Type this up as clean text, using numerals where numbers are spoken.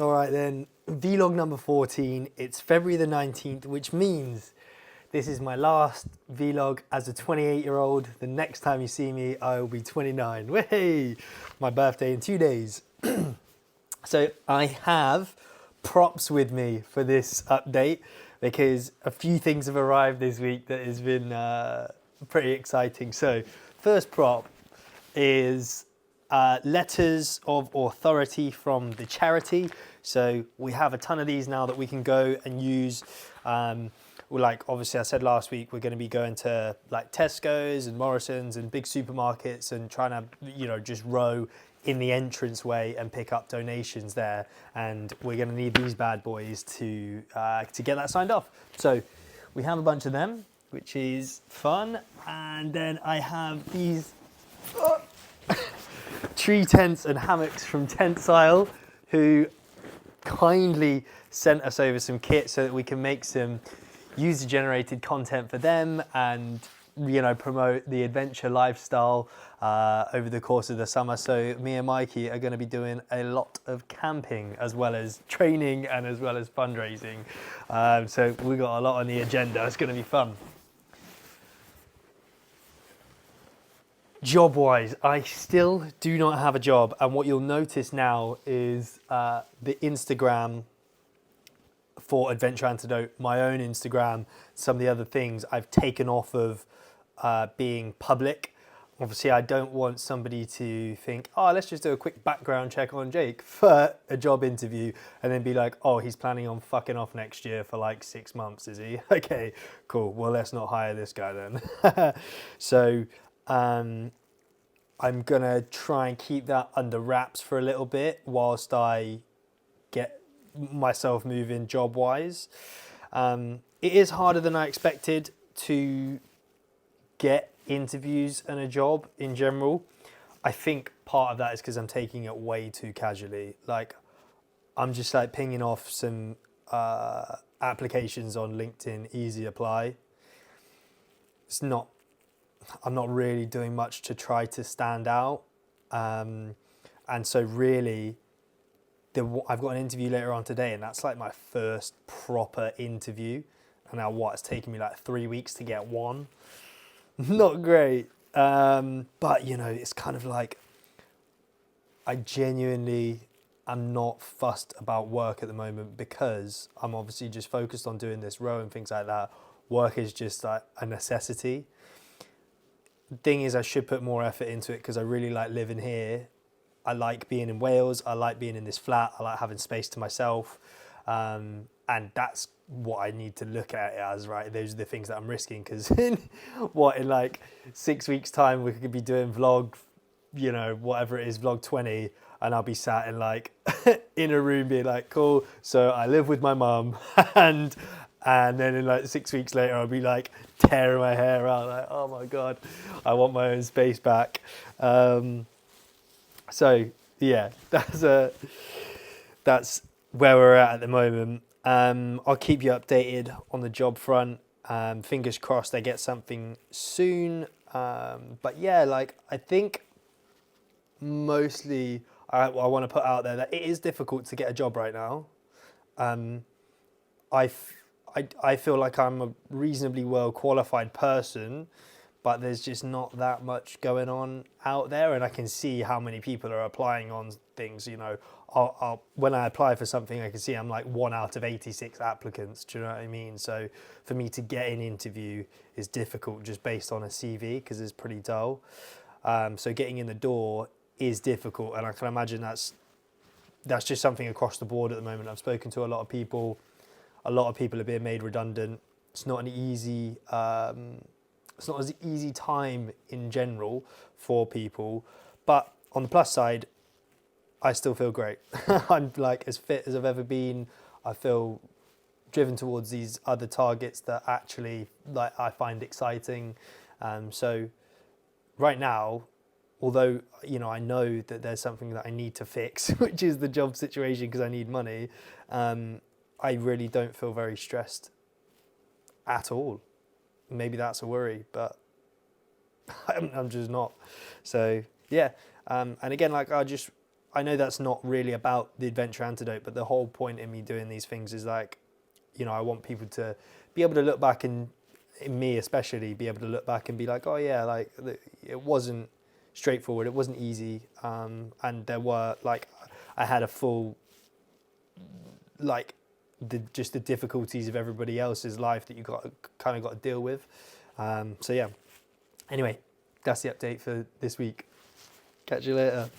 All right then, vlog number 14. It's February the 19th, which means this is my last vlog as a 28-year-old. The next time you see me, I will be 29. Way! My birthday in 2 days. So I have props with me for this update because a few things have arrived this week that has been pretty exciting. So first prop is letters of authority from the charity. So we have a ton of these now that we can go and use. Like obviously I said last week, we're going to be going to like Tesco's and Morrison's and big supermarkets and trying to, just row in the entranceway and pick up donations there. And we're going to need these bad boys to get that signed off. So we have a bunch of them, which is fun. And then I have these tree tents and hammocks from Tentsile, who kindly sent us over some kit so that we can make some user-generated content for them and promote the adventure lifestyle over the course of the summer. So me and Mikey are going to be doing a lot of camping as well as training and as well as fundraising. So we got a lot on the agenda. It's going to be fun. Job-wise, I still do not have a job, and what you'll notice now is the Instagram for Adventure Antidote, my own Instagram, some of the other things I've taken off of being public. Obviously, I don't want somebody to think, oh, let's just do a quick background check on Jake for a job interview and then be like, oh, he's planning on fucking off next year for like 6 months, is he? Okay, cool. Well, let's not hire this guy then. So I'm going to try and keep that under wraps for a little bit whilst I get myself moving job-wise. It is harder than I expected to get interviews and a job in general. I think part of that is because I'm taking it way too casually. Like, I'm just like pinging off some applications on LinkedIn, easy apply. I'm not really doing much to try to stand out. And so really, I've got an interview later on today, and that's like my first proper interview. And now it's taken me like 3 weeks to get one. Not great. But, it's kind of like, I genuinely am not fussed about work at the moment because I'm obviously just focused on doing this row and things like that. Work is just like a necessity. Thing is, I should put more effort into it because I really like living here. I like being in Wales. I like being in this flat. I like having space to myself. And that's what I need to look at it as, right? Those are the things that I'm risking because in like 6 weeks time, we could be doing vlog, whatever it is, vlog 20. And I'll be sat in like in a room being like, cool. So I live with my mum and then in like 6 weeks later, I'll be like tearing my hair out, like, oh my God, I want my own space back. So yeah, that's where we're at the moment. I'll keep you updated on the job front. Fingers crossed I get something soon. But yeah, like I think mostly I want to put out there that it is difficult to get a job right now. I feel like I'm a reasonably well qualified person, but there's just not that much going on out there, and I can see how many people are applying on things. When I apply for something, I can see I'm like 1 out of 86 applicants. Do you know what I mean? So for me to get an interview is difficult just based on a CV because it's pretty dull. So getting in the door is difficult, and I can imagine that's just something across the board at the moment. I've spoken to a lot of people. A lot of people are being made redundant. It's not an easy. It's not an easy time in general for people, but on the plus side, I still feel great. I'm like as fit as I've ever been. I feel driven towards these other targets that actually like I find exciting. So right now, although I know that there's something that I need to fix, which is the job situation because I need money. I really don't feel very stressed at all. Maybe that's a worry, but I'm just not. So yeah, and again, like I just I know that's not really about the Adventure Antidote, but the whole point in me doing these things is like, you know, I want people to be able to look back and, in me especially, be able to look back and be like, oh yeah, like it wasn't straightforward, it wasn't easy, and there were like, I had a full, like, just the difficulties of everybody else's life that you got kind of got to deal with. So yeah. Anyway, that's the update for this week. Catch you later.